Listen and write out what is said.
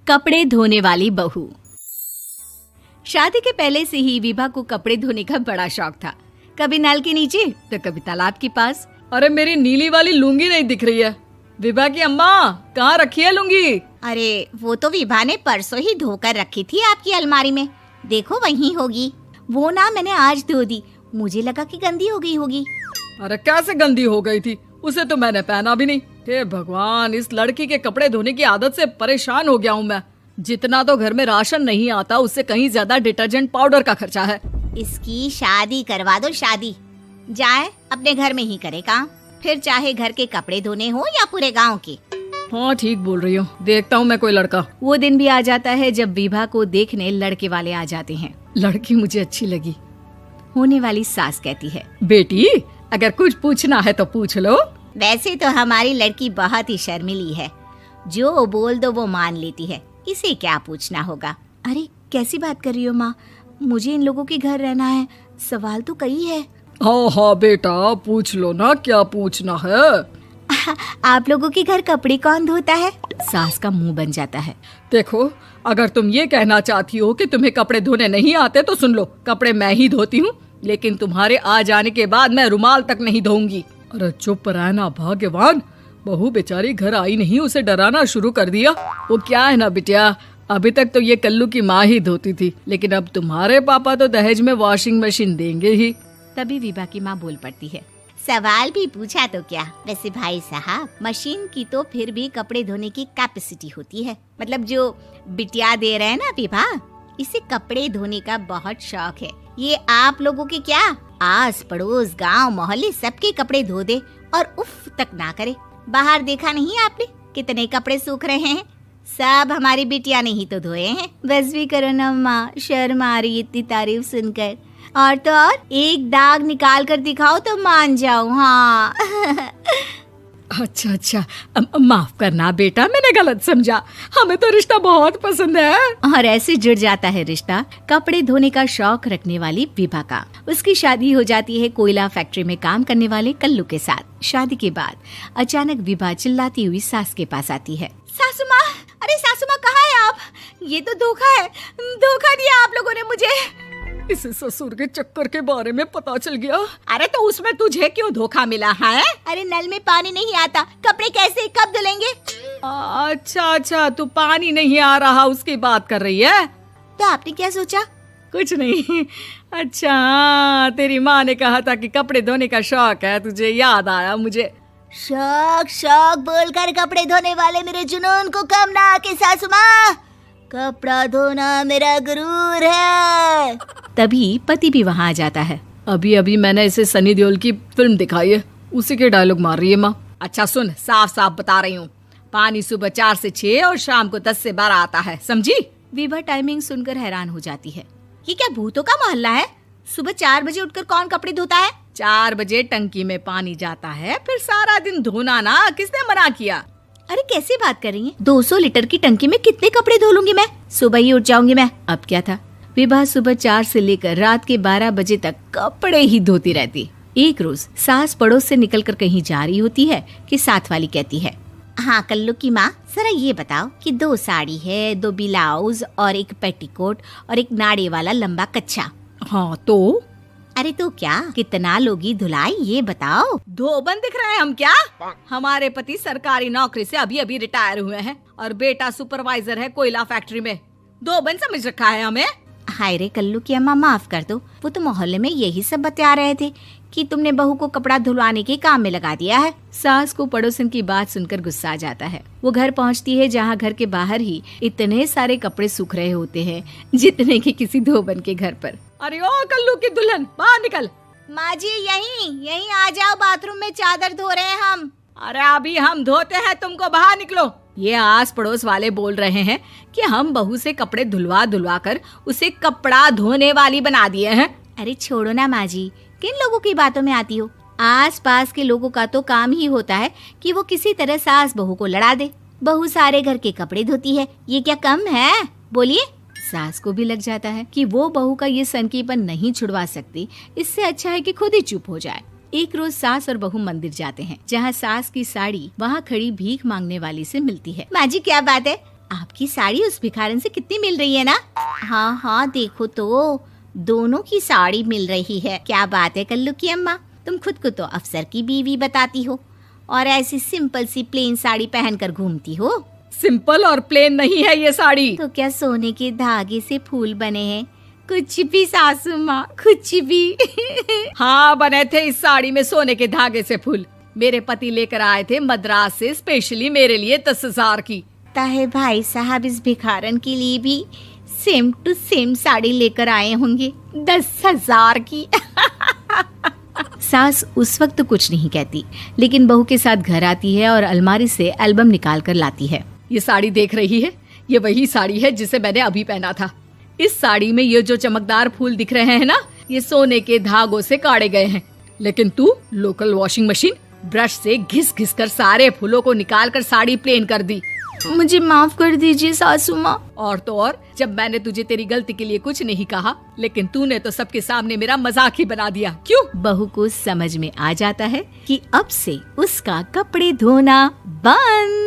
कपड़े धोने वाली बहू। शादी के पहले से ही विभा को कपड़े धोने का बड़ा शौक था। कभी नल के नीचे तो कभी तालाब के पास। अरे मेरी नीली वाली लुंगी नहीं दिख रही है। विभा की अम्मा, कहाँ रखी है लुंगी? अरे वो तो विभा ने परसों ही धोकर रखी थी आपकी अलमारी में, देखो वहीं होगी। वो ना मैंने आज धो दी, मुझे लगा कि गंदी हो गई होगी। अरे कैसे गंदी हो गई थी? उसे तो मैंने पहना भी नहीं। हे भगवान, इस लड़की के कपड़े धोने की आदत से परेशान हो गया हूँ मैं। जितना तो घर में राशन नहीं आता, उससे कहीं ज्यादा डिटर्जेंट पाउडर का खर्चा है। इसकी शादी करवा दो, शादी जाए अपने घर में ही करे काम, फिर चाहे घर के कपड़े धोने हो या पूरे गांव के। हाँ ठीक बोल रही हो, देखता हूँ मैं कोई लड़का। वो दिन भी आ जाता है जब विभा को देखने लड़के वाले आ जाते हैं। लड़की मुझे अच्छी लगी। होने वाली सास कहती है, बेटी अगर कुछ पूछना है तो पूछ लो। वैसे तो हमारी लड़की बहुत ही शर्मीली है, जो बोल दो वो मान लेती है, इसे क्या पूछना होगा। अरे कैसी बात कर रही हो माँ, मुझे इन लोगों के घर रहना है, सवाल तो कई है। हाँ हाँ बेटा, पूछ लो ना, क्या पूछना है। आप लोगों के घर कपड़े कौन धोता है? सास का मुंह बन जाता है। देखो, अगर तुम ये कहना चाहती हो कि तुम्हें कपड़े धोने नहीं आते तो सुन लो, कपड़े मैं ही धोती हूँ, लेकिन तुम्हारे आ जाने के बाद मैं रुमाल तक नहीं धोऊंगी। अरे चुप रहना भाग्यवान, बहू बेचारी घर आई नहीं, उसे डराना शुरू कर दिया। वो क्या है ना बिटिया, अभी तक तो ये कल्लू की माँ ही धोती थी, लेकिन अब तुम्हारे पापा तो दहेज में वॉशिंग मशीन देंगे ही। तभी विभा की माँ बोल पड़ती है, सवाल भी पूछा तो क्या। वैसे भाई साहब, मशीन की तो फिर भी कपड़े धोने की कैपेसिटी होती है, मतलब जो बिटिया दे रहे हैं ना विभा, इसे कपड़े धोने का बहुत शौक है। ये आप लोगों के क्या, आस पड़ोस गांव मोहल्ले सबके कपड़े धो दे और उफ तक ना करे। बाहर देखा नहीं आपने कितने कपड़े सूख रहे हैं, सब हमारी बिटिया ने ही तो धोए हैं। बस भी करो ना माँ, शर्म आ रही इतनी तारीफ सुनकर। और तो और एक दाग निकाल कर दिखाओ तो मान जाओ। हाँ अच्छा अच्छा, माफ करना बेटा, मैंने गलत समझा। हमें तो रिश्ता बहुत पसंद है। और ऐसे जुड़ जाता है रिश्ता कपड़े धोने का शौक रखने वाली विभा का। उसकी शादी हो जाती है कोयला फैक्ट्री में काम करने वाले कल्लू के साथ। शादी के बाद अचानक विभा चिल्लाती हुई सास के पास आती है। सासू माँ, अरे सासू माँ कहाँ है आप? ये तो धोखा है, धोखा दिया आप लोगों ने मुझे। इसे ससुर के चक्कर के बारे में पता चल गया। अरे तो उसमें तुझे क्यों धोखा मिला है? अरे नल में पानी नहीं आता, कपड़े कैसे कब धुलेंगे? अच्छा अच्छा, तू पानी नहीं आ रहा उसकी बात कर रही है। तो आपने क्या सोचा? कुछ नहीं। अच्छा, तेरी माँ ने कहा था कि कपड़े धोने का शौक है तुझे, याद आया मुझे। शौक शौक बोलकर कपड़े धोने वाले मेरे जुनून को कम ना आके सासू माँ, कपड़ा धोना मेरा गुरूर है। तभी पति भी वहाँ आ जाता है। अभी अभी मैंने इसे सनी देओल की फिल्म दिखाई है, उसी के डायलॉग मार रही है माँ। अच्छा सुन, साफ साफ बता रही हूँ, पानी सुबह 4 से 6 और शाम को 10 से 12 आता है, समझी? विभा टाइमिंग सुनकर हैरान हो जाती है। ये क्या भूतों का मोहल्ला है? सुबह 4 बजे उठकर कौन कपड़े धोता है? 4 बजे टंकी में पानी जाता है, फिर सारा दिन धोना ना, किसने मना किया? अरे कैसी बात कर रही हैं? 200 लीटर की टंकी में कितने कपड़े धो लूंगी मैं, सुबह ही उठ जाऊंगी मैं। अब क्या था, विभा सुबह 4 से लेकर रात के 12 बजे तक कपड़े ही धोती रहती। एक रोज सास पड़ोस से निकलकर कहीं जा रही होती है कि साथ वाली कहती है, हाँ कल्लू की माँ, जरा ये बताओ कि 2 साड़ी है, 2 ब्लाउज और एक पेटीकोट और एक नाड़े वाला लंबा कच्छा। हाँ तो? अरे तो क्या, कितना लोगी धुलाई ये बताओ। धोबन दिख रहे हैं हम क्या? हमारे पति सरकारी नौकरी से अभी अभी रिटायर हुए हैं और बेटा सुपरवाइजर है कोयला फैक्ट्री में। धोबन समझ रखा है हमें। हाय रे कल्लू की अम्मा, माफ कर दो, वो तो मोहल्ले में यही सब बता रहे थे कि तुमने बहू को कपड़ा धुलवाने के काम में लगा दिया है। सास को पड़ोसन की बात सुनकर गुस्सा आ जाता है। वो घर पहुंचती है जहां घर के बाहर ही इतने सारे कपड़े सूख रहे होते हैं जितने कि किसी धोबन के घर पर। अरे ओ कल्लू की दुल्हन, बाहर निकल। माँ जी यहीं आ जाओ, बाथरूम में चादर धो रहे हैं हम। अरे अभी हम धोते हैं, तुमको बाहर निकलो। ये आस पड़ोस वाले बोल रहे हैं कि हम बहू से कपड़े धुलवा धुलवा कर उसे कपड़ा धोने वाली बना दिए हैं। अरे छोड़ो ना माँ जी, किन लोगों की बातों में आती हो? आस पास के लोगों का तो काम ही होता है कि वो किसी तरह सास बहू को लड़ा दे। बहू सारे घर के कपड़े धोती है, ये क्या कम है? बोलिए। सास को भी लग जाता है कि वो बहू का ये सनकीपन नहीं छुड़वा सकती, इससे अच्छा है कि खुद ही चुप हो जाए। एक रोज सास और बहू मंदिर जाते हैं, जहाँ सास की साड़ी वहाँ खड़ी भीख मांगने वाली से मिलती है। माँ जी क्या बात है, आपकी साड़ी उस भिखारन से कितनी मिल रही है ना? हाँ हाँ देखो तो, दोनों की साड़ी मिल रही है। क्या बात है कल्लू की अम्मा, तुम खुद को तो अफसर की बीवी बताती हो और ऐसी सिंपल सी प्लेन साड़ी पहनकर घूमती हो। सिंपल और प्लेन नहीं है ये साड़ी। तो क्या सोने के धागे से फूल बने हैं? कुछ भी सासू माँ, कुछ भी। हाँ बने थे इस साड़ी में सोने के धागे से फूल। मेरे पति लेकर आए थे मद्रास से स्पेशली मेरे लिए 10,000 की। ताहे भाई साहब इस भिखारन के लिए भी सेम टू सेम साड़ी लेकर आए होंगे 10,000 की। सास उस वक्त तो कुछ नहीं कहती, लेकिन बहू के साथ घर आती है और अलमारी से एल्बम निकाल कर लाती है। ये साड़ी देख रही है, ये वही साड़ी है जिसे मैंने अभी पहना था। इस साड़ी में ये जो चमकदार फूल दिख रहे हैं ना, ये सोने के धागों से काढ़े गए हैं। लेकिन तू लोकल वॉशिंग मशीन ब्रश से घिस घिस कर सारे फूलों को निकाल कर साड़ी प्लेन कर दी। मुझे माफ कर दीजिए सासू माँ। और तो और, जब मैंने तुझे तेरी गलती के लिए कुछ नहीं कहा, लेकिन तूने तो सबके सामने मेरा मजाक ही बना दिया। क्यों? बहू को समझ में आ जाता है कि अब से उसका कपड़े धोना बंद।